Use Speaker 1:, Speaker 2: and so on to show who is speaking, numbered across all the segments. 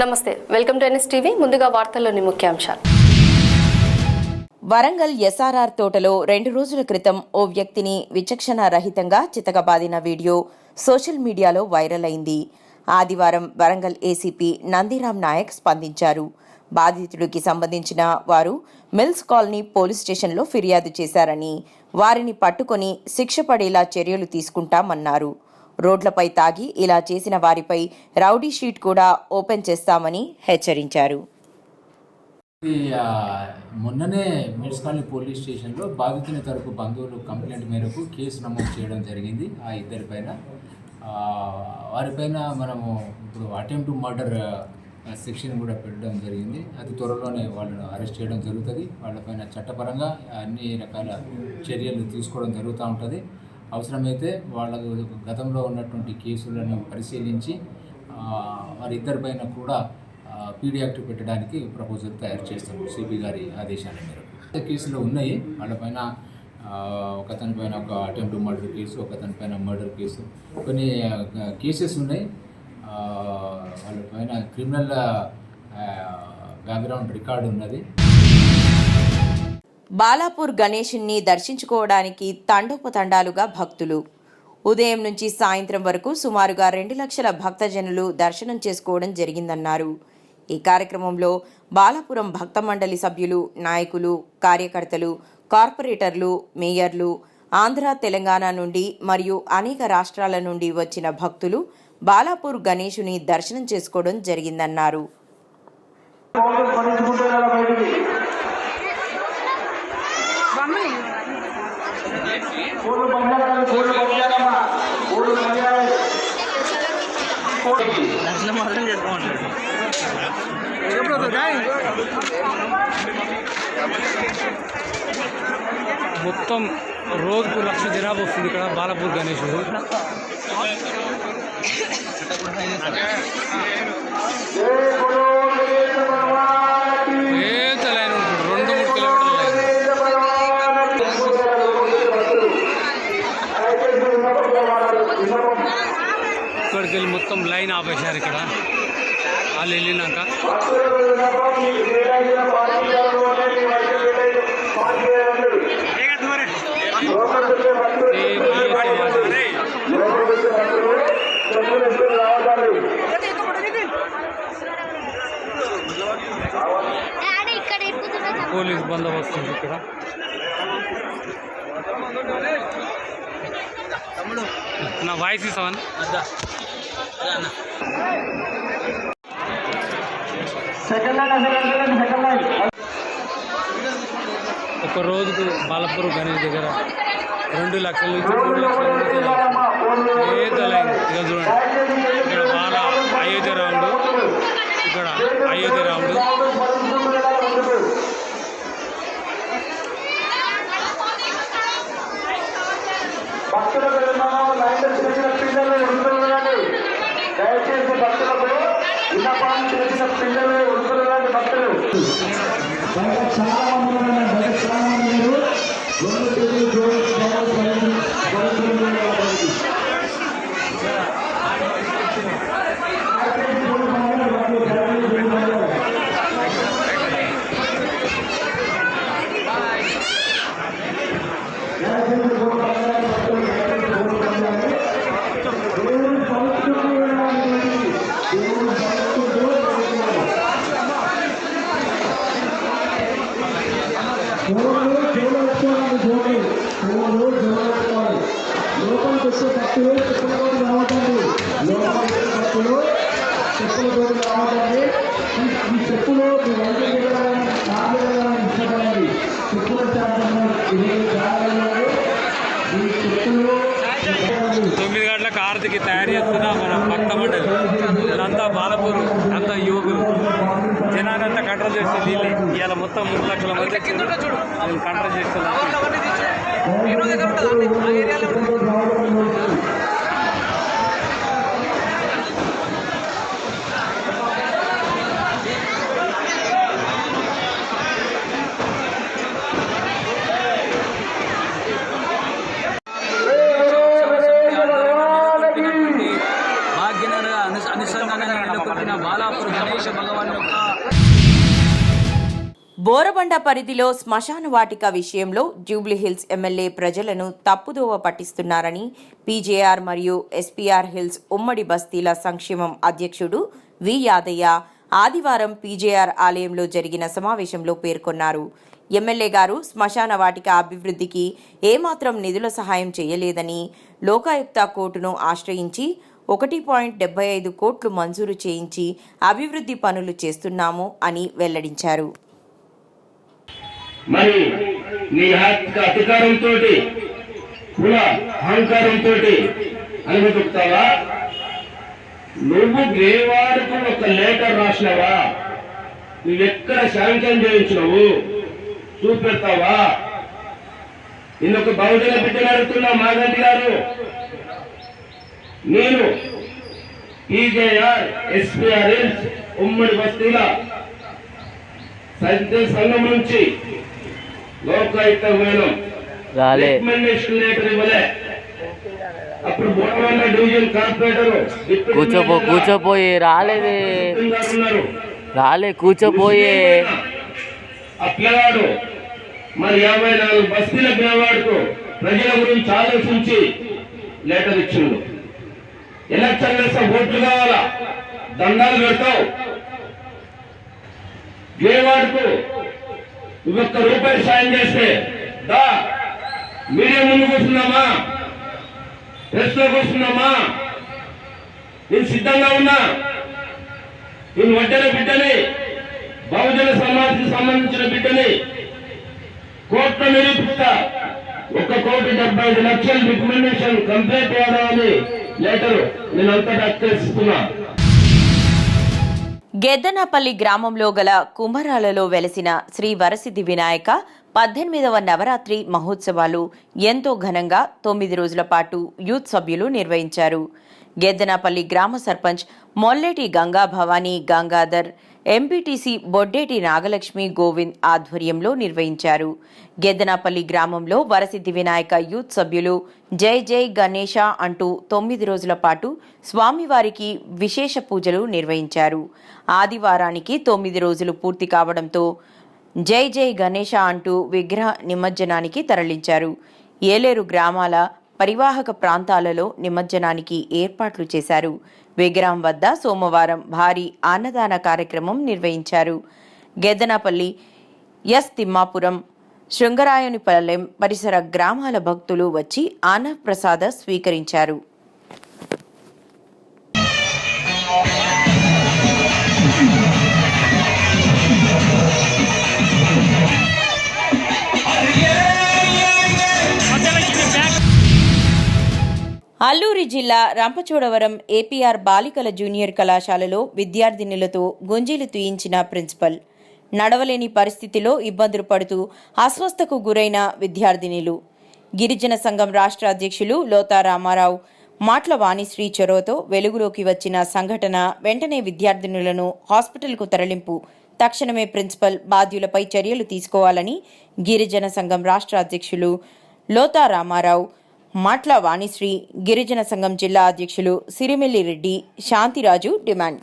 Speaker 1: నమస్తే, welcome to NS TV. ముందుగా వార్తల్లోని ముఖ్యాంశాలు.
Speaker 2: వరంగల్ ఎస్ఆర్ఆర్ తోటలో 2 రోజుల క్రితం ఓ వ్యక్తిని విచక్షణ రహితంగా చితకబాదిన వీడియో సోషల్ మీడియాలో వైరల్ అయింది. ఆదివారం వరంగల్ ఏసీపీ నందిరామ్ నాయక్ స్పందించారు. బాధితుడికి సంబంధించిన వారు మిల్స్ కాలనీ పోలీస్ స్టేషన్లో ఫిర్యాదు చేశారని, వారిని పట్టుకొని శిక్ష పడేలా చర్యలు తీసుకుంటామన్నారు. రోడ్లపై తాగి ఇలా చేసిన వారిపై రౌడీ షీట్ కూడా ఓపెన్ చేస్తామని హెచ్చరించారు.
Speaker 3: మొన్ననే మిల్స్ కాలనీ పోలీస్ స్టేషన్లో బాధితుని తరపు బంధువులు కంప్లైంట్ మేరకు కేసు నమోదు చేయడం జరిగింది. ఆ ఇద్దరిపైన వారిపైన మనము ఇప్పుడు అటెంప్ట్ మర్డర్ సెక్షన్ కూడా పెట్టడం జరిగింది. అతి త్వరలోనే వాళ్ళను అరెస్ట్ చేయడం జరుగుతుంది. వాళ్ళపైన చట్టపరంగా అన్ని రకాల చర్యలు తీసుకోవడం జరుగుతూ ఉంటుంది. అవసరమైతే వాళ్ళకు గతంలో ఉన్నటువంటి కేసులను పరిశీలించి వారిద్దరిపైన కూడా పీడీ యాక్ట్ పెట్టడానికి ప్రపోజల్ తయారు చేస్తాం సిపి గారి ఆదేశాల మేరకు. కేసులు ఉన్నాయి వాళ్ళపైన. ఒకతనిపైన ఒక అటెంప్ట్ మర్డర్ కేసు, ఒకతనిపైన మర్డర్ కేసు, కొన్ని కేసెస్ ఉన్నాయి. వాళ్ళపైన క్రిమినల్ బ్యాక్గ్రౌండ్ రికార్డు ఉన్నది.
Speaker 2: బాలాపూర్ గణేశుణ్ణి దర్శించుకోవడానికి తండోపతండాలుగా భక్తులు. ఉదయం నుంచి సాయంత్రం వరకు సుమారుగా 2 లక్షల భక్తజనులు దర్శనం చేసుకోవడం జరిగిందన్నారు. ఈ కార్యక్రమంలో బాలాపురం భక్త మండలి సభ్యులు, నాయకులు, కార్యకర్తలు, కార్పొరేటర్లు, మేయర్లు, ఆంధ్ర, తెలంగాణ నుండి మరియు అనేక రాష్ట్రాల నుండి వచ్చిన భక్తులు బాలాపూర్ గణేశుని దర్శనం చేసుకోవడం జరిగిందన్నారు.
Speaker 4: మొత్తం రోజుకు 1,00,000 జనాభా వస్తుంది ఇక్కడ బాలాపూర్ గణేశుడు. పెద్ద లైన్ ఉంటుంది, 2-3 కిలోమీటర్ల లైన్. ఇక్కడికి వెళ్ళి మొత్తం లైన్ ఆపేశారు. ఇక్కడ వాళ్ళు వెళ్ళినాక పోలీస్ బందోబస్తు ఇక్కడ. నా వాయిస్ ఇస్తావని ఒక రోజుకు బాలాపూర్ గణేష్ దగ్గర 2 లక్షల నుంచి 3 లక్షల నుంచి ఏదో లైన్. ఇక చూడండి, ఇక్కడ బాలా అయోధ్య రాముడు, ఇక్కడ అయోధ్య రాముడు.
Speaker 5: దయచేసి భక్తులకు విన్నపాలు చేసిన పిల్లలు ఉరుకులాంటి భక్తులు చాలా లోపలికి వచ్చే భక్తులు చెప్పులతోటి రావద్దండి. లోపలికి వచ్చే భక్తులు చెప్పులతోటి రావద్దండి. ఈ చెప్పులు మీ వంటి ఇష్టపడండి. చెప్పుల ఈ చెప్పులు
Speaker 4: 9 గంటలకు ఆరతికి తయారు చేస్తున్న మన భక్త మండలి వీళ్ళంతా బాలాపూర్ అంతా యువకులు. జనాలంతా కంట్రోల్ చేస్తే నీళ్ళు ఇవాళ మొత్తం 3 లక్షల మంది కంట్రోల్ చేస్తున్నారు. భాగ్యనగర అనుసంధానంగా నెలకొల్పిన బాలాపూర్ గణేష్
Speaker 6: భగవాన్ యొక్క
Speaker 2: బోరబండ పరిధిలో శ్మశాన వాటిక విషయంలో జూబ్లీహిల్స్ ఎమ్మెల్యే ప్రజలను తప్పుదోవ పట్టిస్తున్నారని పీజేఆర్ మరియు ఎస్పీఆర్ హిల్స్ ఉమ్మడి బస్తీల సంక్షేమం అధ్యక్షుడు వి యాదయ్య ఆదివారం పీజేఆర్ ఆలయంలో జరిగిన సమావేశంలో పేర్కొన్నారు. ఎమ్మెల్యే గారు శ్మశాన వాటిక అభివృద్ధికి ఏమాత్రం నిధుల సహాయం చేయలేదని, లోకాయుక్త కోర్టును ఆశ్రయించి 1.75 కోట్లు మంజూరు చేయించి అభివృద్ధి పనులు చేస్తున్నాము అని వెల్లడించారు.
Speaker 5: మరి నీ అధికారంతో కుల అహంకారంతో అనుమతిస్తావా? నువ్వు గ్రేవాడుకు ఒక లెటర్ రాసినావా? నువ్వెక్కడ శాంక్షన్ చేయించినవు చూపెడతావా? నిన్నొక బహుజన బిడ్డలు అడుగుతున్నా మాగంటి గారు, నేను పీజేఆర్ ఎస్పీఆర్ ఉమ్మడి బస్తీల సంఘం నుంచి లోకాయుక్త వేలం రికమెండేషన్ లెటర్ ఇవ్వలే. అప్పుడు బోడవల్ల డివిజన్ కార్పొరేటర్
Speaker 7: కూర్చోపోయి రాలే కూర్చోపోయే
Speaker 5: ఆ పిల్లవాడు మరి 54 బస్తీల పిల్లవాడుకు ప్రజల గురించి ఆలోచించి లెటర్ ఇచ్చిండు. ఎలక్షన్ వేస్తే ఓట్లు కావాలా, దండాలు పెడతావు. గేవాడుకు ₹1 సాయం చేస్తే దా మీడియా ముందు కూర్చున్నామా, ప్రెస్ లో కూర్చున్నామా, నేను సిద్ధంగా ఉన్నా. నేను వడ్డెల బిడ్డని, బహుజన సమాజానికి సంబంధించిన బిడ్డని కోర్టులో నిరూపిస్తా. 1,75,00,000 రికమెండేషన్ కంప్లీట్ చేయాలని లెటర్ నేను అంతటా అత్యసిస్తున్నా.
Speaker 2: గెద్దనపల్లి గ్రామంలో గల కుమరాలలో వెలసిన శ్రీ వరసిద్ధి వినాయక 18వ నవరాత్రి మహోత్సవాలు ఎంతో ఘనంగా 9 రోజుల పాటు యూత్ సభ్యులు నిర్వహించారు. గెద్దనపల్లి గ్రామ సర్పంచ్ మొల్లేటి గంగా భవానీ గంగాధర్, ఎంపీటీసీ బొడ్డేటి నాగలక్ష్మి గోవింద్ ఆధ్వర్యంలో నిర్వహించారు. గెద్దనపల్లి గ్రామంలో వరసిద్ధి వినాయక యూత్ సభ్యులు జై జై గణేశ అంటూ 9 రోజుల పాటు స్వామివారికి విశేష పూజలు నిర్వహించారు. ఆదివారానికి 9 రోజులు పూర్తి కావడంతో జై జై గణేశ అంటూ విగ్రహ నిమజ్జనానికి తరలించారు. ఏలేరు గ్రామాల పరివాహక ప్రాంతాలలో నిమజ్జనానికి ఏర్పాట్లు చేశారు. విగ్రహం వద్ద సోమవారం భారీ అన్నదాన కార్యక్రమం నిర్వహించారు. గెద్దనపల్లి, ఎస్ తిమ్మాపురం, శృంగరాయునిపల్లెం పరిసర గ్రామాల భక్తులు వచ్చి అన్నప్రసాద స్వీకరించారు. అల్లూరి జిల్లా రంపచోడవరం ఏపీఆర్ బాలికల జూనియర్ కళాశాలలో విద్యార్థినులతో గుంజీలు తీయించిన ప్రిన్సిపల్. నడవలేని పరిస్థితిలో ఇబ్బందులు పడుతూ అస్వస్థకు గురైన విద్యార్థినులు. గిరిజన సంఘం రాష్ట్ర అధ్యక్షులు లోతా రామారావు మాట్ల వాణిశ్రీ చొరవతో వెలుగులోకి వచ్చిన సంఘటన వెంటనే విద్యార్థినులను హాస్పిటల్కు తరలింపు. తక్షణమే ప్రిన్సిపల్ బాధ్యులపై చర్యలు తీసుకోవాలని గిరిజన సంఘం రాష్ట్ర అధ్యక్షులు లోతా రామారావు, మాట్ల వాణిశ్రీ, గిరిజన సంఘం జిల్లా అధ్యక్షులు సిరిమెల్లి రెడ్డి, శాంతిరాజు డిమాండ్.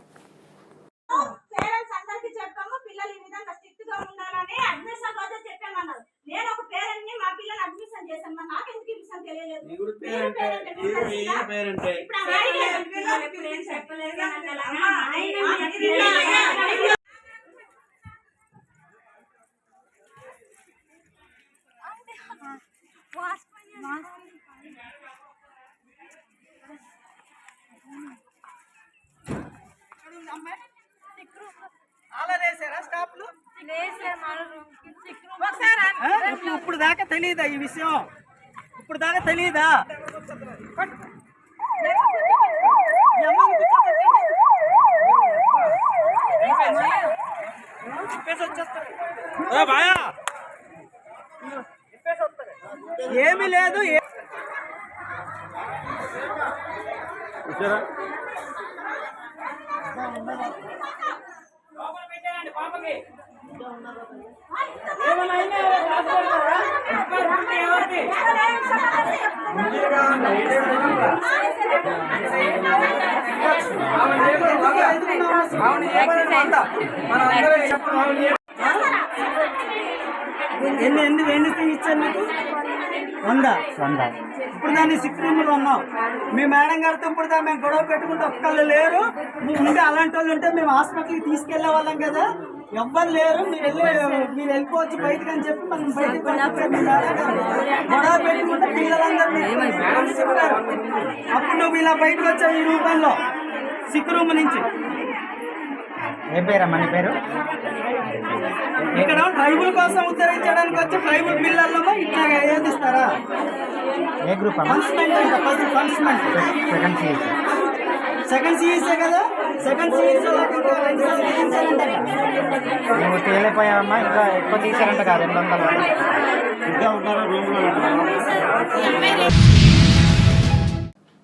Speaker 6: ఇప్పుడు దాకా తెలియదా ఈ విషయం? ఇప్పుడు దాకా తెలియదా? ఏమీ లేదు. ఏమైనా ఎన్ని ఇచ్చారు మీకు? 100. ఇప్పుడు దాన్ని 6 రూములు ఉన్నాం. మీ మేడం గారితో ఇప్పుడు మేము గొడవ పెట్టుకుంటే ఒక్కళ్ళు లేరు. ఉంటే అలాంటి వాళ్ళు ఉంటే మేము హాస్పిటల్కి తీసుకెళ్లే వాళ్ళం కదా. ఎవ్వరు లేరు. మీరు వెళ్ళిపోవచ్చు బయటకు అని చెప్పి మనం బయటకు గొడవ పెట్టుకుంటే పిల్లలందరూ చెప్తారు. అప్పుడు నువ్వు ఇలా బయటకు వచ్చావు ఈ రూపంలో 6 రూమ్ నుంచి.
Speaker 8: ఏం పేరమ్మా నీ పేరు?
Speaker 6: ఇక్కడ ట్రైబుల్ కోసం ఉత్తరించడానికి వచ్చి ట్రైబుల్ పిల్లల్లో ఇట్లా ఏదిస్తారా?
Speaker 8: ఏ గ్రూప్ అమ్మా?
Speaker 6: పనిష్మెంట్ సెకండ్ సిఈసే కదా. సెకండ్ సిఈసీ
Speaker 8: నువ్వు తేలిపోయావమ్మా, ఇంకా ఎక్కువ తీసారంట కాదు. 200 ఇంకా ఉన్నారా రూమ్లో?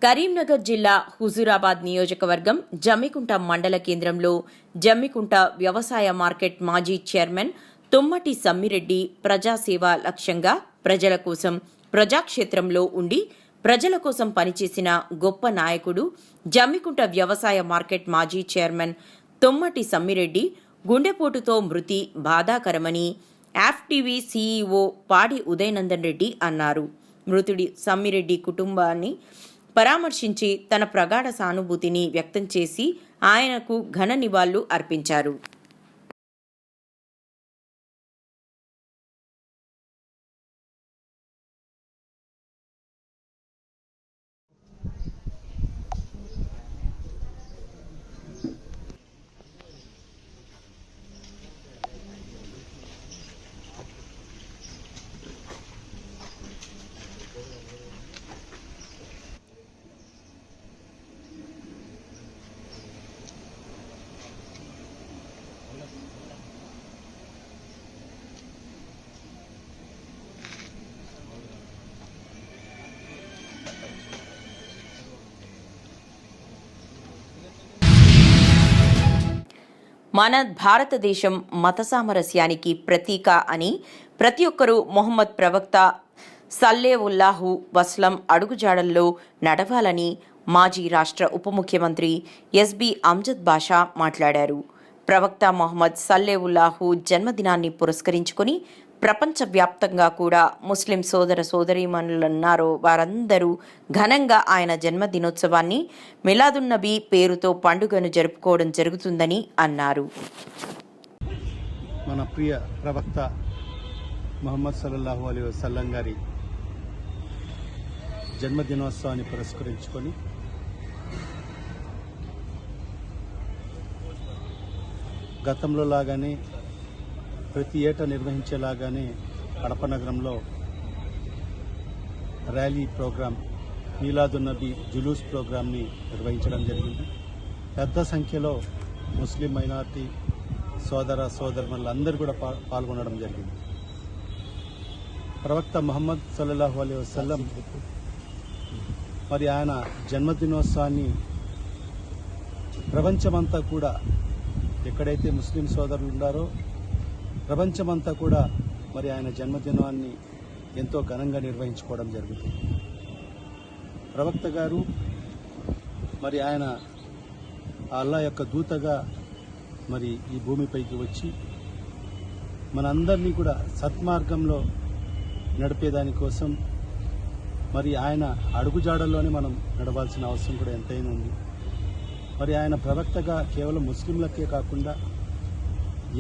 Speaker 2: కరీంనగర్ జిల్లా హుజూరాబాద్ నియోజకవర్గం జమ్మికుంట మండల కేంద్రంలో జమ్మికుంట వ్యవసాయ మార్కెట్ మాజీ చైర్మన్ తుమ్మటి సమ్మిరెడ్డి ప్రజాసేవ లక్ష్యంగా ప్రజల కోసం ప్రజాక్షేత్రంలో ఉండి ప్రజల కోసం పనిచేసిన గొప్ప నాయకుడు జమ్మికుంట వ్యవసాయ మార్కెట్ మాజీ చైర్మన్ తుమ్మటి సమ్మిరెడ్డి గుండెపోటుతో మృతి బాధాకరమని యాఫ్టీవీ సీఈఓ పాడి ఉదయనందన్ రెడ్డి అన్నారు. మృతుడి సమ్మిరెడ్డి కుటుంబాన్ని పరామర్శించి తన ప్రగాఢ సానుభూతిని వ్యక్తం చేసి ఆయనకు ఘన నివాళులు అర్పించారు. మన భారతదేశం మత సామరస్యానికి ప్రతీక అని ప్రతి ఒక్కరూ మొహమ్మద్ ప్రవక్త సల్లెల్లాహు వసల్లం అడుగుజాడల్లో నడవాలని మాజీ రాష్ట్ర ఉప ముఖ్యమంత్రి ఎస్బి అమ్జద్ బాషా మాట్లాడారు. ప్రవక్త మొహమ్మద్ సల్లెల్లాహు జన్మదినాన్ని పురస్కరించుకొని ప్రపంచవ్యాప్తంగా కూడా ముస్లిం సోదర సోదరీమణులున్నారో వారందరూ ఘనంగా ఆయన జన్మదినోత్సవాన్ని మిలాదున్నబీ పేరుతో పండుగను జరుపుకోవడం జరుగుతుందని అన్నారు.
Speaker 9: మన ప్రియ ప్రవక్త మొహమ్మద్ సల్లల్లాహు అలైహి వసల్లం గారి జన్మదినోత్సవాన్ని పురస్కరించుకొని గతంలో లాగానే ప్రతి ఏటా నిర్వహించేలాగానే కడప నగరంలో ర్యాలీ ప్రోగ్రాం మీలాదున్నబీ జులూస్ ప్రోగ్రాంని నిర్వహించడం జరిగింది. పెద్ద సంఖ్యలో ముస్లిం మైనారిటీ సోదర సోదరులందరూ కూడా పాల్గొనడం జరిగింది. ప్రవక్త ముహమ్మద్ సల్లల్లాహు అలైహి వసల్లం మరి ఆయన జన్మదినోత్సవాన్ని ప్రపంచమంతా కూడా ఎక్కడైతే ముస్లిం సోదరులు ఉన్నారో ప్రపంచమంతా కూడా మరి ఆయన జన్మదినాన్ని ఎంతో ఘనంగా నిర్వహించుకోవడం జరుగుతుంది. ప్రవక్త గారు మరి ఆయన అల్లా యొక్క దూతగా మరి ఈ భూమిపైకి వచ్చి మనందరినీ కూడా సత్మార్గంలో నడిపేదానికోసం మరి ఆయన అడుగుజాడల్లోనే మనం నడవాల్సిన అవసరం కూడా ఎంతైనా ఉంది. మరి ఆయన ప్రవక్తగా కేవలం ముస్లింలకే కాకుండా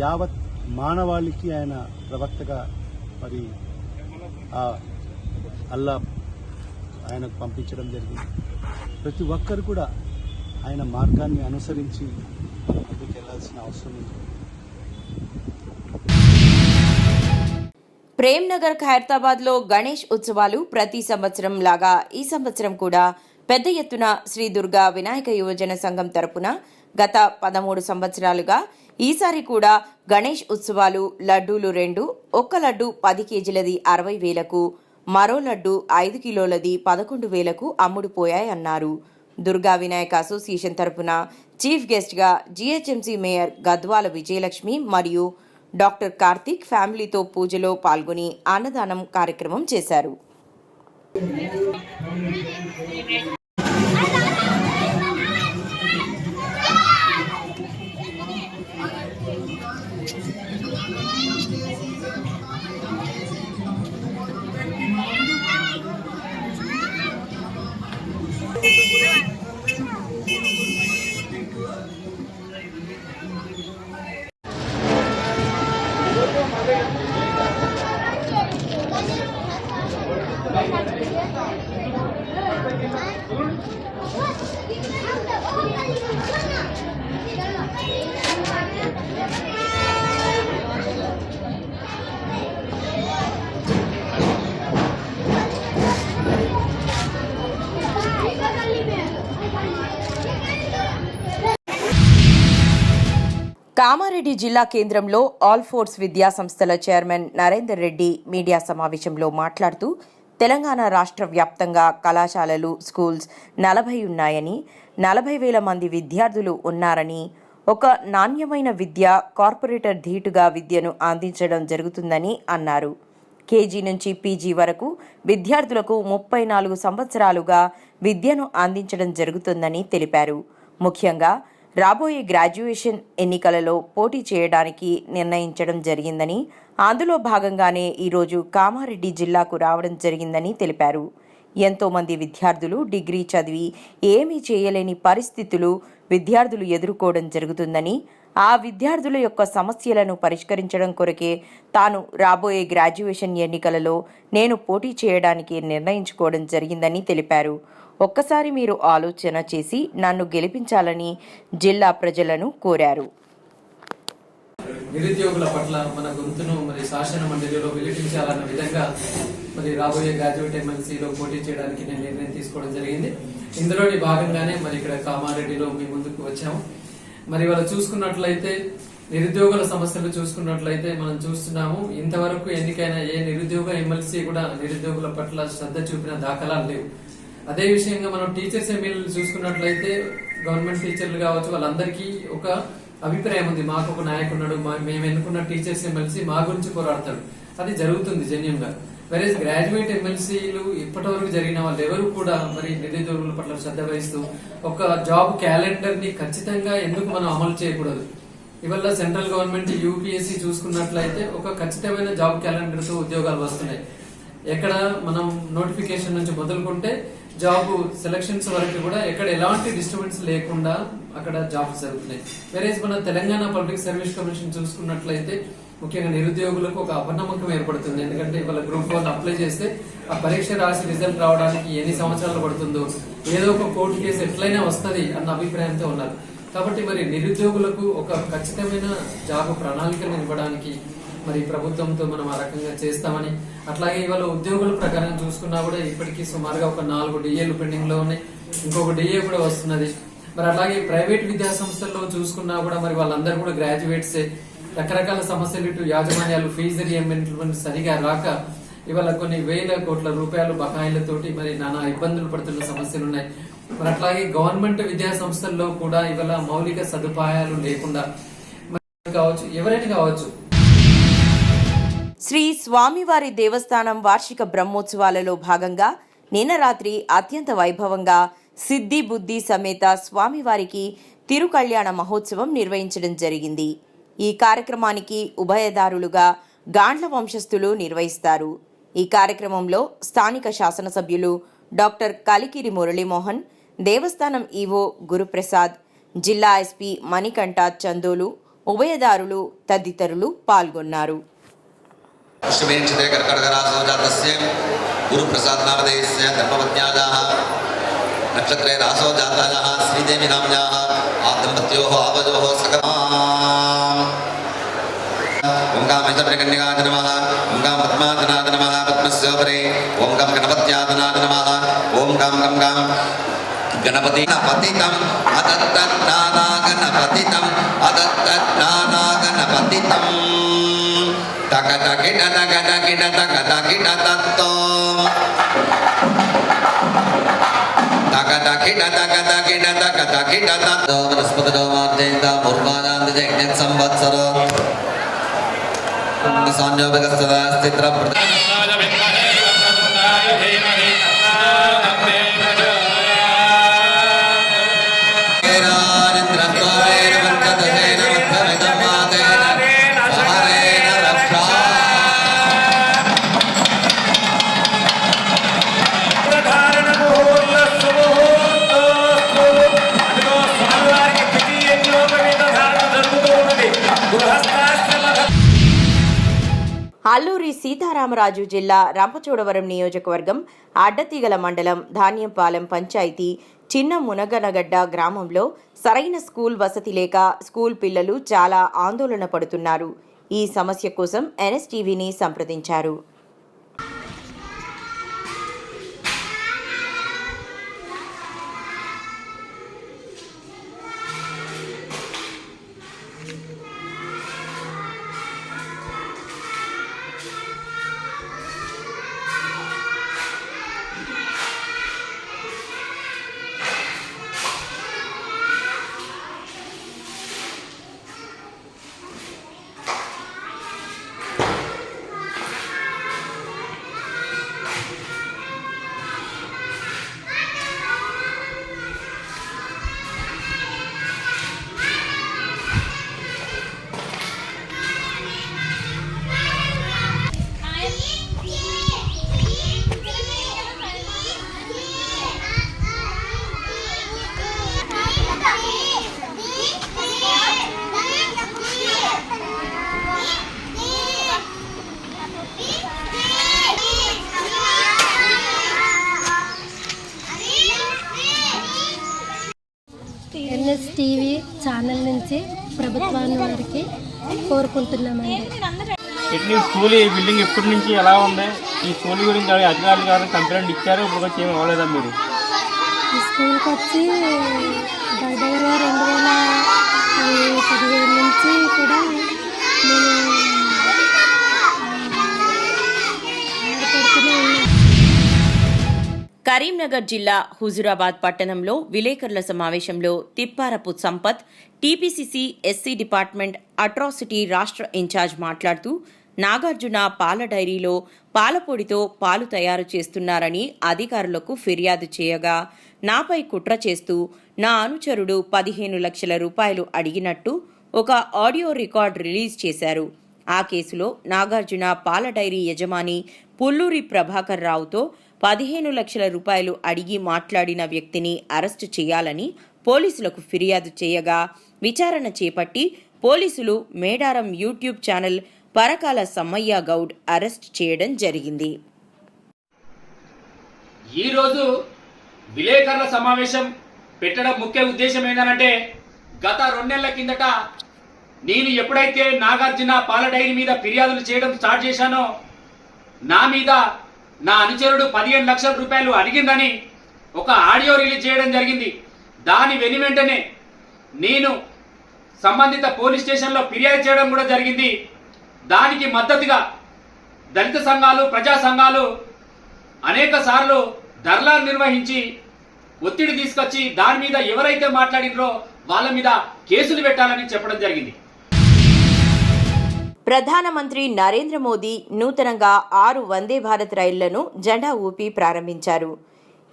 Speaker 9: యావత్ మానవాళికి ఆయన ప్రవక్తగా మరి అల్లా ఆయనకు పంపించడం జరిగింది. ప్రతి ఒక్కరు కూడా ఆయన మార్గాన్ని అనుసరించి ముందుకు వెళ్లాల్సిన అవసరం ఉంది.
Speaker 2: ప్రేమ్నగర్ ఖైరతాబాద్లో గణేష్ ఉత్సవాలు ప్రతి సంవత్సరం లాగా ఈ సంవత్సరం కూడా పెద్ద ఎత్తున శ్రీ దుర్గా వినాయక యువజన సంఘం తరపున గత 13 సంవత్సరాలుగా ఈసారి కూడా గణేష్ ఉత్సవాలు లడ్డూలు 2, ఒక్క లడ్డు 10 కేజీలది 60,000కు, మరో లడ్డు 5 కిలోలది 11,000కు అమ్ముడుపోయాయన్నారు. దుర్గా వినాయక అసోసియేషన్ తరపున చీఫ్ గెస్ట్గా జీహెచ్ఎంసీ మేయర్ గద్వాల విజయలక్ష్మి మరియు డాక్టర్ కార్తీక్ ఫ్యామిలీతో పూజలో పాల్గొని అన్నదానం కార్యక్రమం చేశారు. కామారెడ్డి జిల్లా కేంద్రంలో ఆల్ ఫోర్స్ విద్యా సంస్థల చైర్మన్ నరేందర్ రెడ్డి మీడియా సమావేశంలో మాట్లాడుతూ తెలంగాణ రాష్ట్ర వ్యాప్తంగా కళాశాలలు, స్కూల్స్ 40 ఉన్నాయని, 40,000 మంది విద్యార్థులు ఉన్నారని, ఒక నాణ్యమైన విద్య, కార్పొరేటర్ ధీటుగా విద్యను అందించడం జరుగుతుందని అన్నారు. కేజీ నుంచి పీజీ వరకు విద్యార్థులకు 34 సంవత్సరాలుగా విద్యను అందించడం జరుగుతుందని తెలిపారు. ముఖ్యంగా రాబోయే గ్రాడ్యుయేషన్ ఎన్నికలలో పోటీ చేయడానికి నిర్ణయించడం జరిగిందని, అందులో భాగంగానే ఈరోజు కామారెడ్డి జిల్లాకు రావడం జరిగిందని తెలిపారు. ఎంతోమంది విద్యార్థులు డిగ్రీ చదివి ఏమీ చేయలేని పరిస్థితులు విద్యార్థులు ఎదుర్కోవడం జరుగుతుందని, ఆ విద్యార్థుల యొక్క సమస్యలను పరిష్కరించడం కొరకే తాను రాబోయే గ్రాడ్యుయేషన్ ఎన్నికలలో నేను పోటీ చేయడానికి నిర్ణయించుకోవడం జరిగిందని తెలిపారు. ఒక్కసారి మీరు ఆలోచన చేసి నన్ను గెలిపించాలని జిల్లా ప్రజలను కోరారు.
Speaker 10: నిరుద్యోగుల పట్ల మన గొంతును మరి శాసన మండలిలో వినిపించాలన్న విధంగా మరి రాబోయే గ్రాడ్యుయేట్ ఎమ్మెల్సీలో పోటీ చేయడానికి నేను నిర్ణయం తీసుకోవడం జరిగింది. ఇందులోని భాగంగానే మరి ఇక్కడ కామారెడ్డిలో మీ ముందుకు వచ్చాము. మరి వాళ్ళు చూసుకున్నట్లయితే నిరుద్యోగుల సమస్యలు చూసుకున్నట్లయితే మనం చూస్తున్నాము, ఇంతవరకు ఎన్నికైన ఏ నిరుద్యోగ ఎమ్మెల్సీ కూడా నిరుద్యోగుల పట్ల శ్రద్ధ చూపిన దాఖలాలు లేవు. అదే విషయంగా మనం టీచర్స్ ఎమ్మెల్యేలు చూసుకున్నట్లయితే గవర్నమెంట్ టీచర్లు కావచ్చు, వాళ్ళందరికీ ఒక అభిప్రాయం ఉంది, మాకు ఒక నాయకున్నాడు, మేము ఎన్నుకున్న టీచర్స్ ఎమ్మెల్సీ మా గురించి పోరాడతాడు. అది జరుగుతుంది జెన్యూన్ గా. వెరేజ్ గ్రాడ్యుయేట్ ఎమ్మెల్సీలు ఇప్పటి వరకు జరిగిన వాళ్ళు ఎవరు కూడా మరి నిరుద్యోగుల పట్ల శ్రద్ధ వహిస్తూ ఒక జాబ్ క్యాలెండర్ ని ఖచ్చితంగా ఎందుకు మనం అమలు చేయకూడదు? ఇవాళ సెంట్రల్ గవర్నమెంట్ యూపీఎస్సీ చూసుకున్నట్లయితే ఒక ఖచ్చితమైన జాబ్ క్యాలెండర్ తో ఉద్యోగాలు వస్తున్నాయి. ఎక్కడ మనం నోటిఫికేషన్ నుంచి మొదలుకుంటే జాబ్ సెలక్షన్స్ వరకు కూడా ఎక్కడ ఎలాంటి డిస్టర్బెన్స్ లేకుండా అక్కడ జాబ్స్ జరుగుతున్నాయి. వేరేజ్ మన తెలంగాణ పబ్లిక్ సర్వీస్ కమిషన్ చూసుకున్నట్లయితే ముఖ్యంగా నిరుద్యోగులకు ఒక అపనమ్మకం ఏర్పడుతుంది. ఎందుకంటే ఇవాళ గ్రూప్ 1 అప్లై చేస్తే ఆ పరీక్ష రాసి రిజల్ట్ రావడానికి ఎన్ని సంవత్సరాలు పడుతుందో, ఏదో ఒక కోర్టు కేసు ఎట్లయినా వస్తుంది అన్న అభిప్రాయంతో ఉన్నారు. కాబట్టి మరి నిరుద్యోగులకు ఒక ఖచ్చితమైన జాబ్ ప్రణాళికను ఇవ్వడానికి మరి ప్రభుత్వంతో మనం ఆ రకంగా చేస్తామని, అట్లాగే ఇవాళ ఉద్యోగుల ప్రకారం చూసుకున్నా కూడా ఇప్పటికీ సుమారుగా ఒక 4 డిఏలు పెండింగ్ లో ఉన్నాయి, ఇంకొక డిఏ కూడా వస్తున్నది. మరి అట్లాగే ప్రైవేట్ విద్యా సంస్థల్లో చూసుకున్నా కూడా మరి వాళ్ళందరూ కూడా గ్రాడ్యుయేట్సే. రకరకాల సమస్యలు, ఇటు యాజమాన్యాలు ఫీజు రియంబర్స్మెంట్ సరిగా రాక ఇవాళ కొన్ని వేల కోట్ల రూపాయలు బకాయిలతోటి మరి నానా ఇబ్బందులు పడుతున్న సమస్యలు ఉన్నాయి. మరి అట్లాగే గవర్నమెంట్ విద్యా సంస్థల్లో కూడా ఇవాళ మౌలిక సదుపాయాలు లేకుండా కావచ్చు, ఎవరైనా కావచ్చు.
Speaker 2: శ్రీ స్వామివారి దేవస్థానం వార్షిక బ్రహ్మోత్సవాలలో భాగంగా నిన్న రాత్రి అత్యంత వైభవంగా సిద్ధి బుద్ధి సమేత స్వామివారికి తిరుకళ్యాణ మహోత్సవం నిర్వహించడం జరిగింది. ఈ కార్యక్రమానికి ఉభయదారులుగా గాండ్ల వంశస్థులు నిర్వహిస్తారు. ఈ కార్యక్రమంలో స్థానిక శాసనసభ్యులు డాక్టర్ కలికిరి మురళీమోహన్, దేవస్థానం ఈవో గురుప్రసాద్, జిల్లా ఎస్పీ మణికంఠ చందోలు, ఉభయదారులు తదితరులు పాల్గొన్నారు.
Speaker 11: अश्विनीक्षते कर्कटकरासो जातस्य गुरुप्रसाद नामधेयस्य धर्मपत्न्याः नक्षत्रे रासो जातायाः श्रीदेवी नाम्न्याः आदम्पत्योः आवयोः सकमाम् ओं गां मैत्रकन्यकाय नमः ओं गां पद्मासनाय नमः पद्मस्योपरि ओं गां गणपत्यासनाय नमः ओं गां गं गां गणपतितं अदत्तनाना गणपतितं अदत्तनाना गणपतितं takata kita tatto takata kita tatto vanaspati marjenta murmanand jagnet samvatsara sanyo vigastada stitra
Speaker 2: Alluri Sitaramaraju జిల్లా రంపచోడవరం నియోజకవర్గం అడ్డతీగల మండలం ధాన్యంపాలెం పంచాయతీ చిన్న మునగనగడ్డ గ్రామంలో సరైన స్కూల్ వసతి లేక స్కూల్ పిల్లలు చాలా ఆందోళన పడుతున్నారు. ఈ సమస్య కోసం NSTVని సంప్రదించారు.
Speaker 12: NSTV ఛానల్ నుంచి ప్రభుత్వాన్ని వారికి కోరుకుంటున్నామండి.
Speaker 8: ఎట్లా స్కూల్ ఈ బిల్డింగ్ ఎప్పటి నుంచి ఎలా ఉంది? ఈ స్కూల్ గురించి అధికారులు గారు కంప్లైంట్ ఇచ్చారు, ఇప్పుడు వచ్చి ఏమి అవ్వలేదా మీరు?
Speaker 12: ఈ స్కూల్కి వచ్చి దగ్గర 2015 నుంచి కూడా మేము ఆడపడుతూనే ఉన్నాం.
Speaker 2: కరీంనగర్ జిల్లా హుజూరాబాద్ పట్టణంలో విలేకరుల సమావేశంలో Tipparapu Sampath TPCC SC department atrocity రాష్ట్ర ఇన్ఛార్జ్ మాట్లాడుతూ నాగార్జున పాల డైరీలో పాలపొడితో పాలు తయారు చేస్తున్నారని అధికారులకు ఫిర్యాదు చేయగా నాపై కుట్ర చేస్తూ నా అనుచరుడు 15 లక్షల రూపాయలు అడిగినట్టు ఒక ఆడియో రికార్డ్ రిలీజ్ చేశారు. ఆ కేసులో నాగార్జున పాల డైరీ యజమాని పుల్లూరి ప్రభాకర్ రావుతో 15 లక్షల రూపాయలు అడిగి మాట్లాడిన వ్యక్తిని అరెస్టు చేయాలని పోలీసులకు ఫిర్యాదు చేయగా విచారణ చేపట్టి పోలీసులు Medaram YouTube channel Parakala Sammaiah Goud arrest చేయడం జరిగింది.
Speaker 13: ఈరోజు విలేకరుల సమావేశం పెట్టడం ముఖ్య ఉద్దేశం ఏంటంటే గత 2 నెలల కిందట నేను ఎప్పుడైతే నాగార్జున పాల డైరీ మీద ఫిర్యాదులు చేయడం స్టార్ట్ చేశానో నా మీద నా అనుచరుడు 15 లక్షల రూపాయలు అడిగిందని ఒక ఆడియో రిలీజ్ చేయడం జరిగింది. దాని వెనువెంటనే నేను సంబంధిత పోలీస్ స్టేషన్లో ఫిర్యాదు చేయడం కూడా జరిగింది. దానికి మద్దతుగా దళిత సంఘాలు, ప్రజా సంఘాలు అనేక సార్లు ధర్నాలు నిర్వహించి ఒత్తిడి తీసుకొచ్చి దాని మీద ఎవరైతే మాట్లాడినరో వాళ్ళ మీద కేసులు పెట్టాలని చెప్పడం జరిగింది.
Speaker 2: ప్రధానమంత్రి నరేంద్ర మోదీ నూతనంగా 6 వందే భారత్ రైళ్లను జెండా ఊపి ప్రారంభించారు.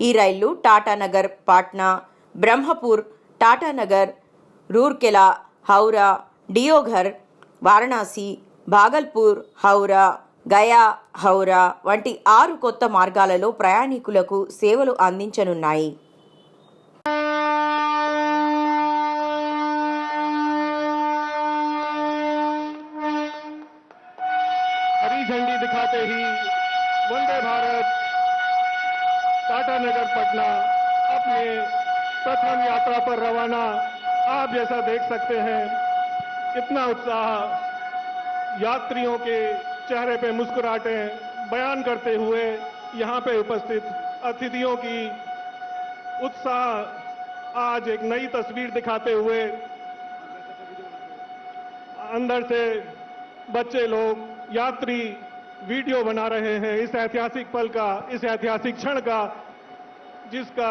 Speaker 2: ఈ రైళ్లు టాటానగర్, పాట్నా, బ్రహ్మపూర్, టాటానగర్, రూర్కెలా, హౌరా, డియోఘర్, వారణాసి, భాగల్పూర్, హౌరా, గయా, హౌరా వంటి 6 కొత్త మార్గాలలో ప్రయాణికులకు సేవలు అందించనున్నాయి.
Speaker 14: हरी झंडी दिखाते ही वंदे भारत टाटानगर पटना अपने प्रथम यात्रा पर रवाना। आप जैसा देख सकते हैं कितना उत्साह, यात्रियों के चेहरे पे मुस्कुराहटें बयान करते हुए यहाँ पे उपस्थित अतिथियों की उत्साह आज एक नई तस्वीर दिखाते हुए अंदर से बच्चे लोग, यात्री वीडियो बना रहे हैं इस ऐतिहासिक पल का, इस ऐतिहासिक क्षण का जिसका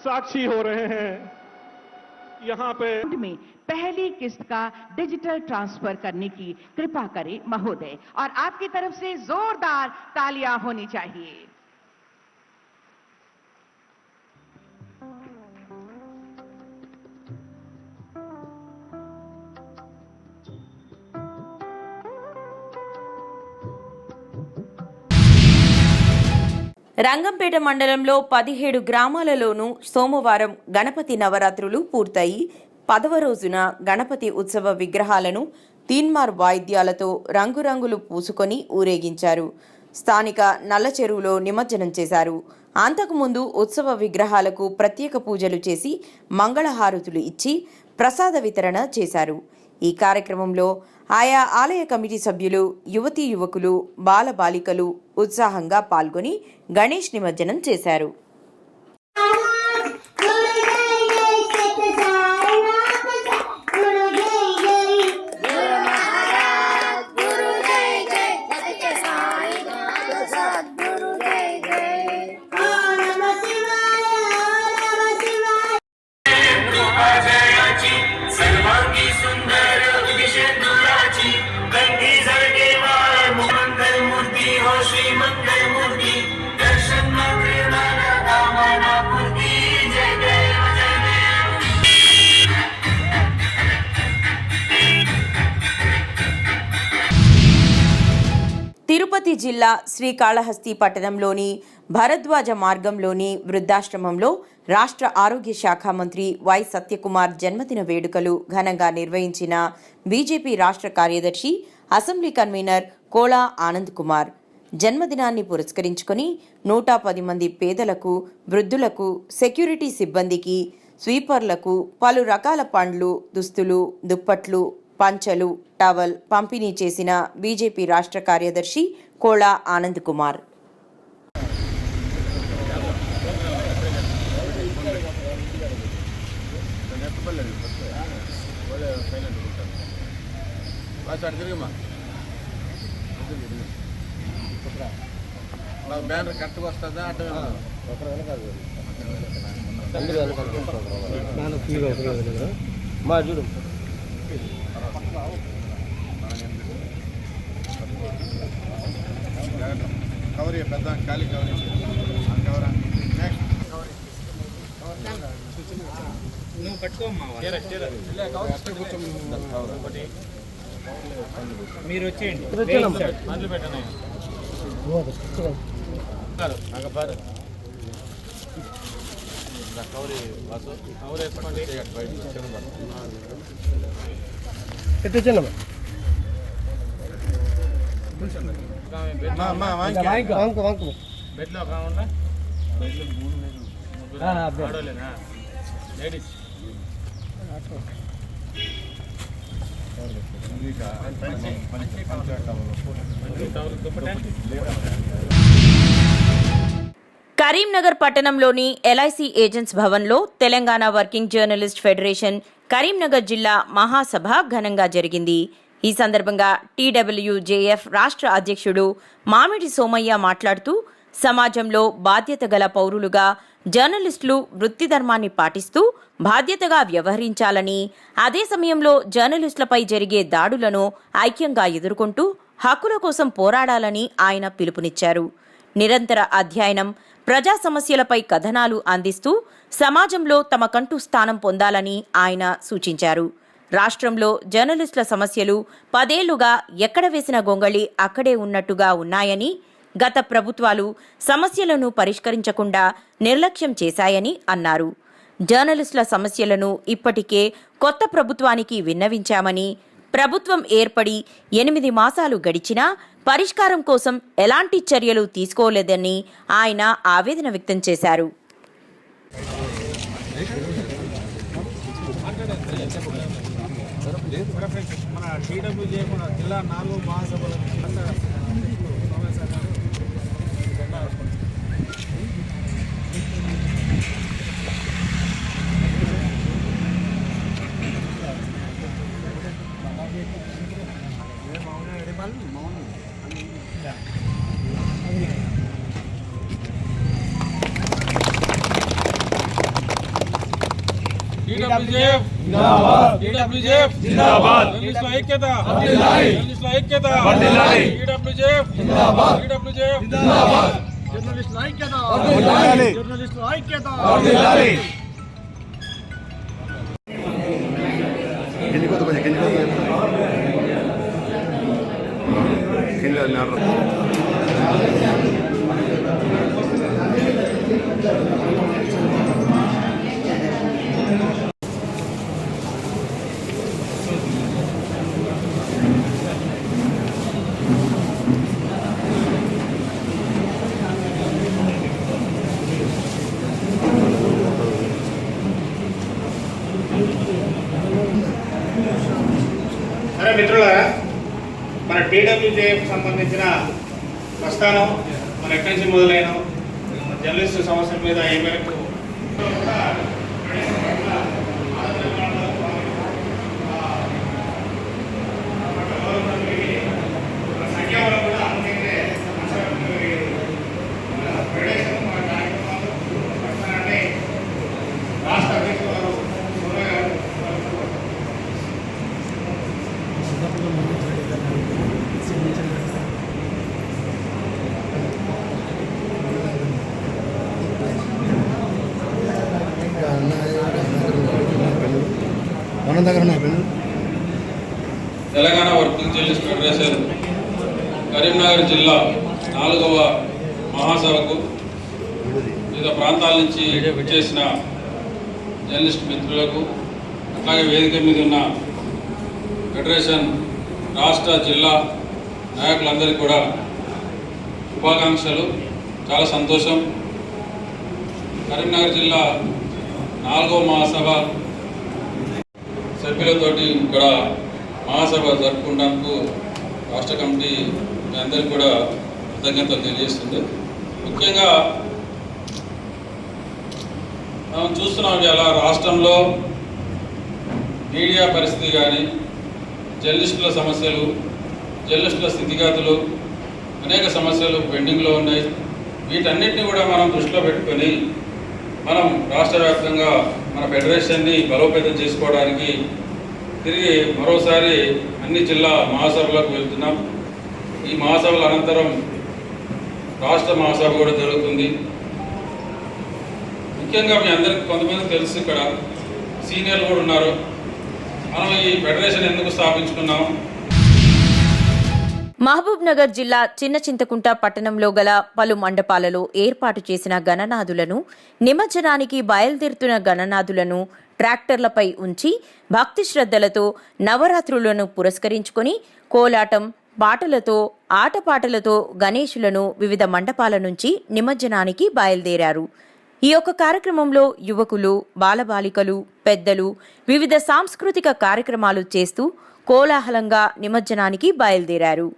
Speaker 14: साक्षी हो रहे हैं। यहाँ पे
Speaker 15: में पहली किस्त का डिजिटल ट्रांसफर करने की कृपा करें महोदय, और आपकी तरफ से जोरदार तालियां होनी चाहिए।
Speaker 2: రంగంపేట మండలంలో 17 గ్రామాలలోనూ సోమవారం గణపతి నవరాత్రులు పూర్తయి 10వ రోజున గణపతి ఉత్సవ విగ్రహాలను తీన్మార్ వాయిద్యాలతో రంగురంగులు పూసుకొని ఊరేగించారు. స్థానిక నల్ల చెరువులో నిమజ్జనం చేశారు. అంతకుముందు ఉత్సవ విగ్రహాలకు ప్రత్యేక పూజలు చేసి మంగళహారతులు ఇచ్చి ప్రసాద వితరణ చేశారు. ఈ కార్యక్రమంలో ఆయా ఆలయ కమిటీ సభ్యులు, యువతీ యువకులు, బాలబాలికలు ఉత్సాహంగా పాల్గొని గణేష్ నిమజ్జనం చేశారు. తిరుపతి జిల్లా శ్రీకాళహస్తి పట్టణంలోని భరద్వాజ మార్గంలోని వృద్ధాశ్రమంలో రాష్ట్ర ఆరోగ్య శాఖ మంత్రి వై సత్యకుమార్ జన్మదిన వేడుకలు ఘనంగా నిర్వహించిన బీజేపీ రాష్ట్ర కార్యదర్శి, అసెంబ్లీ కన్వీనర్ కోలా ఆనంద్ కుమార్. జన్మదినాన్ని పురస్కరించుకొని 110 మంది పేదలకు, వృద్ధులకు, సెక్యూరిటీ సిబ్బందికి, స్వీపర్లకు పలు రకాల పండ్లు, దుస్తులు, దుప్పట్లు, పంచలు, టవల్ పంపిణీ చేసిన బీజేపీ రాష్ట్ర కార్యదర్శి కోలా ఆనంద్ కుమార్.
Speaker 16: బ్యానర్ కరెక్ట్గా వస్తుందా అటు మా చూడు కవర్ పెద్ద ఖాళీ కవర్ కవరా
Speaker 4: నువ్వు పట్టుకోమ్మా. మీరు వచ్చేయండి. మందులు పెట్టండి. కవర్ వేసుకోండి. బెడ్లో కాకుండా ఆడోలేనా లేడీస్
Speaker 2: కరీంనగర్ పట్టణంలోని ఎల్ఐసి ఏజెంట్స్ భవన్లో Telangana working journalist federation Karimnagar జిల్లా మహాసభ ఘనంగా జరిగింది. ఈ సందర్భంగా టీడబ్ల్యూజేఎఫ్ రాష్ట్ర అధ్యక్షుడు మామిడి సోమయ్య మాట్లాడుతూ, సమాజంలో బాధ్యత గల పౌరులుగా జర్నలిస్టులు వృత్తి ధర్మాన్ని పాటిస్తూ బాధ్యతగా వ్యవహరించాలని, అదే సమయంలో జర్నలిస్టులపై జరిగే దాడులను ఐక్యంగా ఎదుర్కొంటూ హక్కుల కోసం పోరాడాలని ఆయన పిలుపునిచ్చారు. నిరంతర అధ్యయనం, ప్రజా సమస్యలపై కథనాలు అందిస్తూ సమాజంలో తమకంటూ స్థానం పొందాలని ఆయన సూచించారు. రాష్ట్రంలో జర్నలిస్టుల సమస్యలు 10 ఏళ్లుగా ఎక్కడ వేసిన గొంగళి అక్కడే ఉన్నట్టుగా ఉన్నాయని, గత ప్రభుత్వాలు సమస్యలను పరిష్కరించకుండా నిర్లక్ష్యం చేశాయని అన్నారు. జర్నలిస్టుల సమస్యలను ఇప్పటికే కొత్త ప్రభుత్వానికి విన్నవించామని, ప్రభుత్వం ఏర్పడి 8 మాసాలు గడిచినా పరిష్కారం కోసం ఎలాంటి చర్యలు తీసుకోలేదని ఆయన ఆవేదన వ్యక్తం చేశారు.
Speaker 4: మన టీడబ్ల్యూజే జిల్లా 4 మహాసభలు
Speaker 8: టీడబ్ల్యూజేఎఫ్ సంబంధించిన ప్రస్థానం మన ఎక్కడి నుంచి మొదలైన జర్నలిస్టు సమస్యల మీద ఏ మేరకు
Speaker 17: Telangana working journalist federation Karimnagar జిల్లా 4వ మహాసభకు వివిధ ప్రాంతాల నుంచి చేసిన జర్నలిస్ట్ మిత్రులకు అట్లాగే వేదిక మీద ఉన్న ఫెడరేషన్ రాష్ట్ర జిల్లా నాయకులందరికీ కూడా శుభాకాంక్షలు. చాలా సంతోషం. కరీంనగర్ జిల్లా 4వ మహాసభ సభ్యులతోటి ఇక్కడ మహాసభ జరుపుకోవడానికి రాష్ట్ర కమిటీ మీ అందరికీ కూడా కృతజ్ఞతలు తెలియజేస్తుంది. ముఖ్యంగా మనం చూస్తున్నాం ఇలా రాష్ట్రంలో మీడియా పరిస్థితి కానీ, జర్నలిస్టుల సమస్యలు, జర్నలిస్టుల స్థితిగతులు, అనేక సమస్యలు పెండింగ్లో ఉన్నాయి. వీటన్నిటిని కూడా మనం దృష్టిలో పెట్టుకొని మనం రాష్ట్ర వ్యాప్తంగా మన ఫెడరేషన్ని బలోపేతం చేసుకోవడానికి తిరిగి మరోసారి అన్ని జిల్లా మహాసభలకు వెళ్తున్నాం. ఈ మహాసభల అనంతరం రాష్ట్ర మహాసభ కూడా జరుగుతుంది. ముఖ్యంగా మీ అందరికీ కొంతమంది తెలుసు, ఇక్కడ సీనియర్లు కూడా ఉన్నారు. మనం ఈ ఫెడరేషన్ ఎందుకు స్థాపించుకున్నాం?
Speaker 2: మహబూబ్ నగర్ జిల్లా చిన్న చింతకుంట పట్టణంలో గల పలు మండపాలలో ఏర్పాటు చేసిన గణనాథులను, నిమజ్జనానికి బయలుదేరుతున్న గణనాథులను ట్రాక్టర్లపై ఉంచి భక్తి శ్రద్ధలతో నవరాత్రులను పురస్కరించుకొని కోలాటం, పాటలతో, ఆటపాటలతో గణేశులను వివిధ మండపాల నుంచి నిమజ్జనానికి బయలుదేరారు. ఈ యొక్క కార్యక్రమంలో యువకులు, బాలబాలికలు, పెద్దలు వివిధ సాంస్కృతిక కార్యక్రమాలు చేస్తూ కోలాహలంగా నిమజ్జనానికి బయలుదేరారు.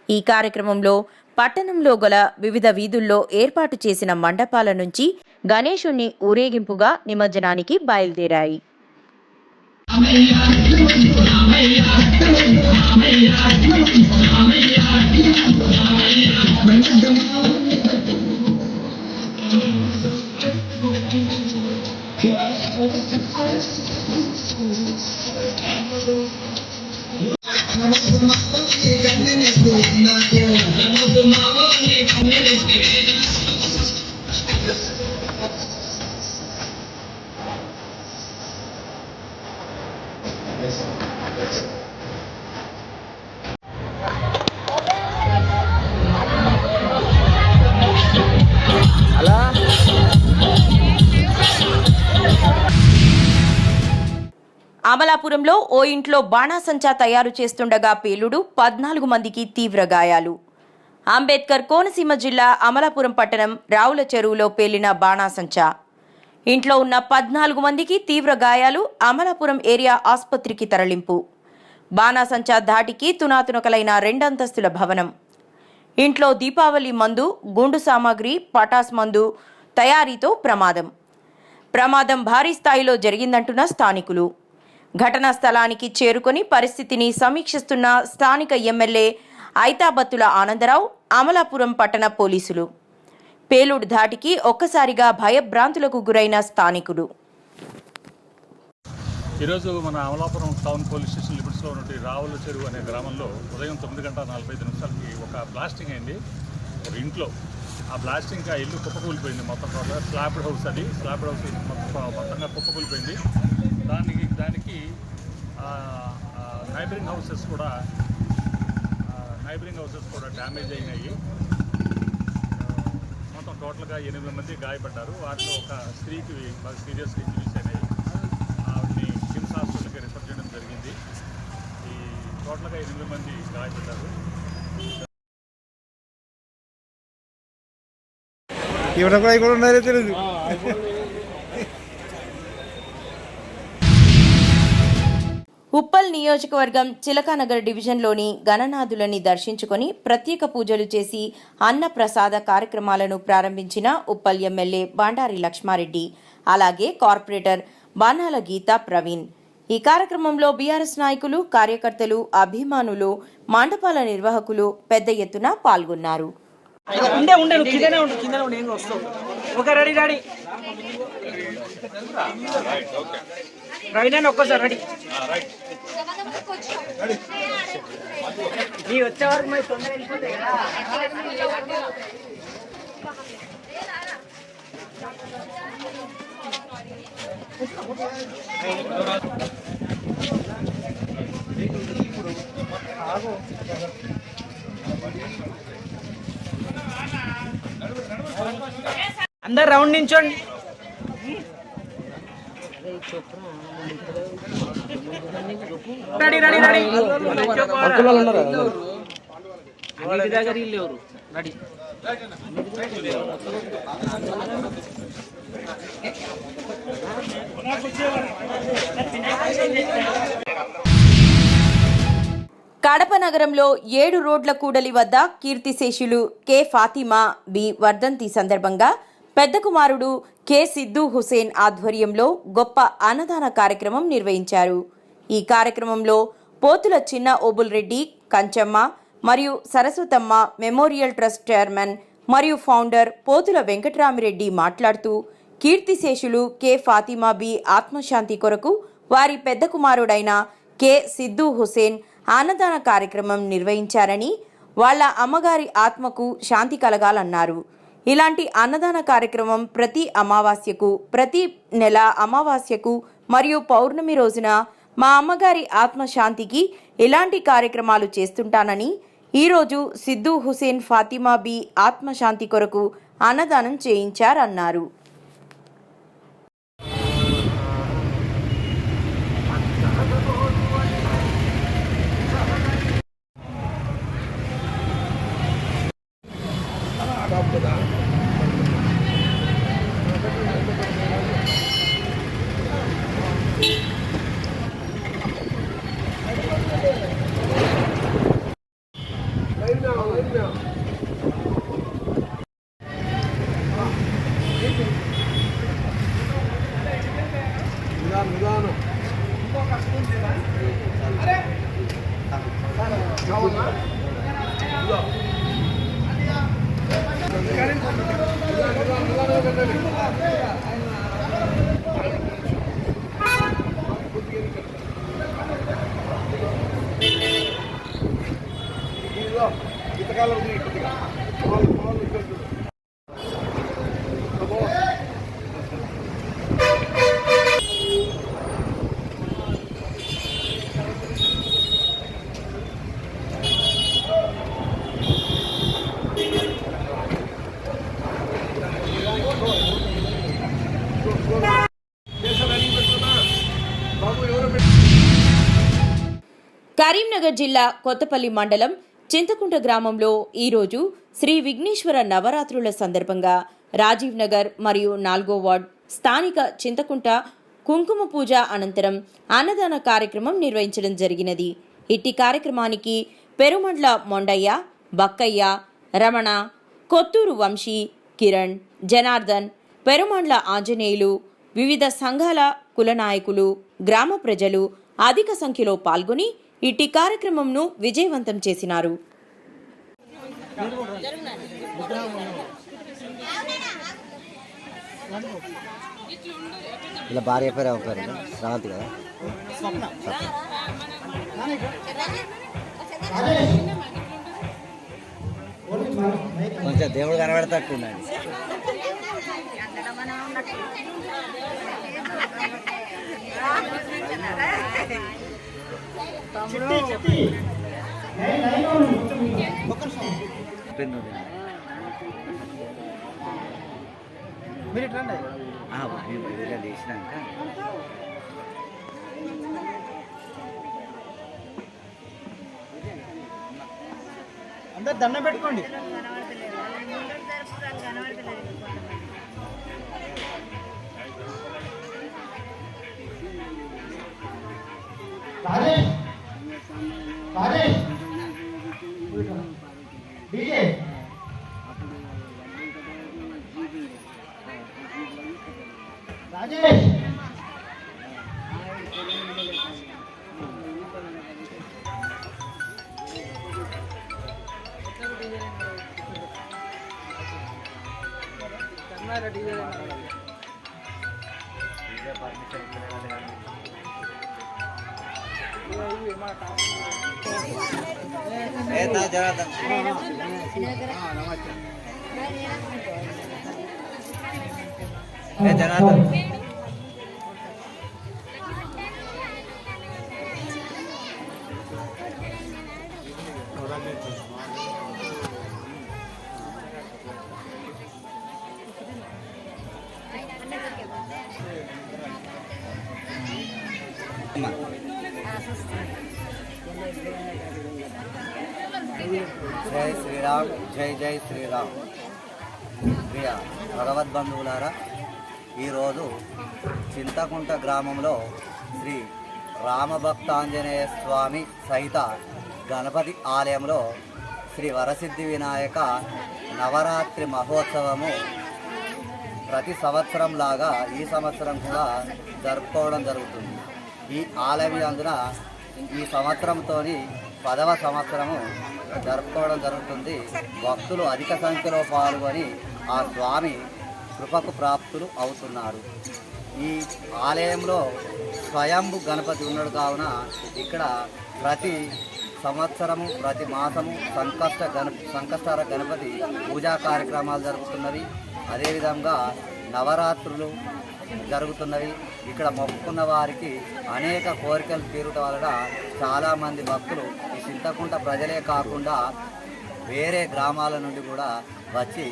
Speaker 2: ఈ కార్యక్రమంలో పట్టణంలో గల వివిధ వీధుల్లో ఏర్పాటు చేసిన మండపాల నుంచి గణేశుణ్ణి ఊరేగింపుగా నిమజ్జనానికి బయలుదేరాయి. అమలాపురంలో ఓ ఇంట్లో బాణాసంచా తయారు చేస్తుండగా పేలుడు, 14 మందికి తీవ్ర గాయాలు. అంబేద్కర్ కోనసీమ జిల్లా అమలాపురం పట్టణం రావుల చెరువులో పేలిన బాణాసంచా. ఇంట్లో ఉన్న 14 మందికి తీవ్ర గాయాలు. అమలాపురం ఏరియా ఆసుపత్రికి తరలింపు. బాణాసంచా ధాటికి తునాతునకలైన 2 అంతస్తుల భవనం. ఇంట్లో దీపావళి మందు, గుండు సామాగ్రి, పటాస్ మందు తయారీతో ప్రమాదం భారీ స్థాయిలో జరిగిందంటున్న స్థానికులు. ఘటనా స్థలానికి చేరుకొని పరిస్థితిని సమీక్షిస్తున్న స్థానిక ఎమ్మెల్యే ఐతాబత్తుల ఆనందరావు, అమలాపురం పట్టణ పోలీసులు. పేలుడు ధాటికి ఒక్కసారిగా భయభ్రాంతులకు గురైన స్థానికులు.
Speaker 18: ఈరోజు మన అమలాపురం టౌన్ పోలీస్ స్టేషన్ లిమిట్స్లో ఉన్నటువంటి రావుల చెరువు అనే గ్రామంలో ఉదయం 9:45 ఒక బ్లాస్టింగ్ అయింది ఒక ఇంట్లో. ఆ బ్లాస్టింగ్ ఆ ఇల్లు కుప్పకూలిపోయింది. మొత్తం స్లాబ్డ్ హౌస్, అది స్లాబ్డ్ హౌస్ మొత్తంగా కుప్పకూలిపోయింది. దానికి నైబరింగ్ హౌసెస్ కూడా డ్యామేజ్ అయినాయి. మొత్తం టోటల్గా 8 మంది గాయపడ్డారు. వాటిలో ఒక స్త్రీకి బాగా సీరియస్గా ఇంజరీస్ అయినాయి. ఆవిడని కిమ్స్ హాస్పిటల్కి రిఫర్ చేయడం జరిగింది. ఈ టోటల్గా 8 మంది గాయపడ్డారు.
Speaker 19: కూడా ఉన్నారో తెలియదు.
Speaker 2: ఉప్పల్ నియోజకవర్గం చిలకానగర్ డివిజన్లోని గణనాథులని దర్శించుకొని ప్రత్యేక పూజలు చేసి అన్న ప్రసాద కార్యక్రమాలను ప్రారంభించిన ఉప్పల్ ఎమ్మెల్యే బండారి లక్ష్మారెడ్డి, అలాగే కార్పొరేటర్ బాణాల గీతా ప్రవీణ్. ఈ కార్యక్రమంలో బీఆర్ఎస్ నాయకులు, కార్యకర్తలు, అభిమానులు, మండపాల నిర్వాహకులు పెద్ద ఎత్తున పాల్గొన్నారు.
Speaker 6: ఒక్కసారి రెడీ నీ వచ్చే వరకు మరి తొందర వెళ్ళిపోతాయి కదా. అందరు రౌండ్ నించోండి. రెడీ రెడీ రెడీ దగ్గర లేరు. రెడీ
Speaker 2: కడప నగరంలో 7 రోడ్ల కూడలి వద్ద కీర్తిశేషులు కె ఫాతిమా బి వర్ధంతి సందర్భంగా పెద్ద కుమారుడు కె సిద్దు హుసేన్ ఆధ్వర్యంలో గొప్ప అన్నదాన కార్యక్రమం నిర్వహించారు. ఈ కార్యక్రమంలో పోతుల చిన్న ఓబుల్ రెడ్డి, కంచమ్మ మరియు సరస్వతమ్మ మెమోరియల్ ట్రస్ట్ చైర్మన్ మరియు ఫౌండర్ పోతుల వెంకటరామిరెడ్డి మాట్లాడుతూ, కీర్తిశేషులు కె ఫాతిమా బి ఆత్మశాంతి కొరకు వారి పెద్ద కుమారుడైన కె సిద్దు హుసేన్ అన్నదాన కార్యక్రమం నిర్వహించారని, వాళ్ల అమ్మగారి ఆత్మకు శాంతి కలగాలన్నారు. ఇలాంటి అన్నదాన కార్యక్రమం ప్రతి అమావాస్యకు, ప్రతి నెల అమావాస్యకు మరియు పౌర్ణమి రోజున మా అమ్మగారి ఆత్మశాంతికి ఇలాంటి కార్యక్రమాలు చేస్తుంటానని, ఈరోజు సిద్దు హుసేన్ ఫాతిమా బి ఆత్మశాంతి కొరకు అన్నదానం చేయించారన్నారు. కరీంనగర్ జిల్లా కొత్తపల్లి మండలం చింతకుంట గ్రామంలో ఈరోజు శ్రీ విఘ్నేశ్వర నవరాత్రుల సందర్భంగా రాజీవ్ నగర్ మరియు 4వ వార్డ్ స్థానిక చింతకుంట కుంకుమ పూజ అనంతరం అన్నదాన కార్యక్రమం నిర్వహించడం జరిగినది. ఇట్టి కార్యక్రమానికి పెరుమండ్ల మొండయ్య, బక్కయ్య, రమణ, కొత్తూరు వంశీ, కిరణ్, జనార్దన్, పెరుమండ్ల ఆంజనేయులు, వివిధ సంఘాల కుల నాయకులు, గ్రామ ప్రజలు అధిక సంఖ్యలో పాల్గొని ఇట్టి కార్యక్రమంను విజయవంతం చేసినారు.
Speaker 20: ఇలా భార్య పేరు అవుతారు శ్రావంతి కదా. కొంచెం దేవుడు కనబడతట్టున్నాడు. చేసినాక
Speaker 6: అందరు దండం పెట్టుకోండి.
Speaker 20: జై శ్రీరామ్, జై జై శ్రీరామ్. ప్రియ భగవద్బంధువులారా, ఈరోజు చింతకుంట గ్రామంలో శ్రీ రామభక్తాంజనేయ స్వామి సహిత గణపతి ఆలయంలో శ్రీ వరసిద్ధి వినాయక నవరాత్రి మహోత్సవము ప్రతి సంవత్సరం లాగా ఈ సంవత్సరం కూడా జరుపుకోవడం జరుగుతుంది. ఈ ఆలయం అందున ఈ సంవత్సరంతో 10వ సంవత్సరము జరుపుకోవడం జరుగుతుంది. భక్తులు అధిక సంఖ్యలో పాల్గొని ఆ స్వామి కృపకు ప్రాప్తులు అవుతున్నారు. ఈ ఆలయంలో స్వయంభు గణపతి ఉన్నాడు కావున ఇక్కడ ప్రతి సంవత్సరము ప్రతి మాసము సంకష్టహర గణపతి పూజా కార్యక్రమాలు జరుగుతున్నవి. అదేవిధంగా నవరాత్రులు జరుగుతున్నవి. ఇక్కడ మొక్కుకున్న వారికి అనేక కోరికలు తీరటం వలన చాలామంది భక్తులు ఈ చింతకుంట ప్రజలే కాకుండా వేరే గ్రామాల నుండి కూడా వచ్చి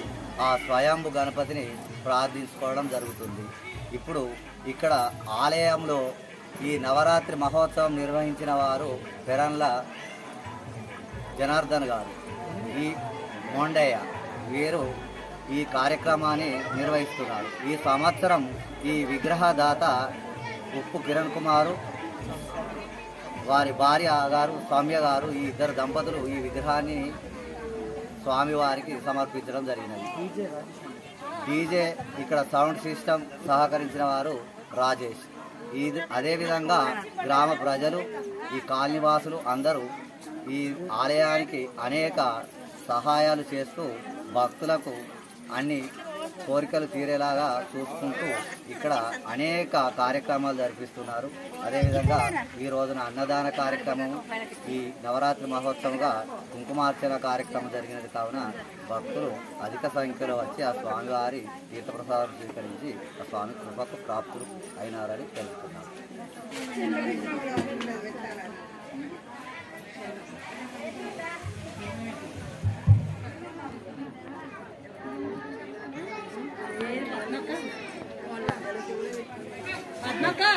Speaker 20: ఆ స్వయంభు గణపతిని ప్రార్థించుకోవడం జరుగుతుంది. ఇప్పుడు ఇక్కడ ఆలయంలో ఈ నవరాత్రి మహోత్సవం నిర్వహించిన వారు పెరన్ల జనార్దన్ గారు, ఈ మొండయ్య వీరు ఈ కార్యక్రమాన్ని నిర్వహిస్తున్నారు. ఈ సంవత్సరం ఈ విగ్రహదాత ఉప్పు కిరణ్ కుమారు, వారి భార్య గారు సౌమ్య గారు, ఈ ఇద్దరు దంపతులు ఈ విగ్రహాన్ని స్వామివారికి సమర్పించడం జరిగినది. డీజే ఇక్కడ సౌండ్ సిస్టమ్ సహకరించిన వారు రాజేష్. అదేవిధంగా గ్రామ ప్రజలు, ఈ కాలనీవాసులు అందరూ ఈ ఆలయానికి అనేక సహాయాలు చేస్తూ భక్తులకు అన్ని కోరికలు తీరేలాగా చూసుకుంటూ ఇక్కడ అనేక కార్యక్రమాలు జరిపిస్తున్నారు. అదేవిధంగా ఈ రోజున అన్నదాన కార్యక్రమం, ఈ నవరాత్రి మహోత్సవంగా కుంకుమార్చన కార్యక్రమం జరిగినది కావున భక్తులు అధిక సంఖ్యలో వచ్చి ఆ స్వామివారి తీర్థప్రసాదం స్వీకరించి ఆ స్వామి కృపకు ప్రాప్తులు అయినారని తెలుస్తున్నారు.
Speaker 12: బాగా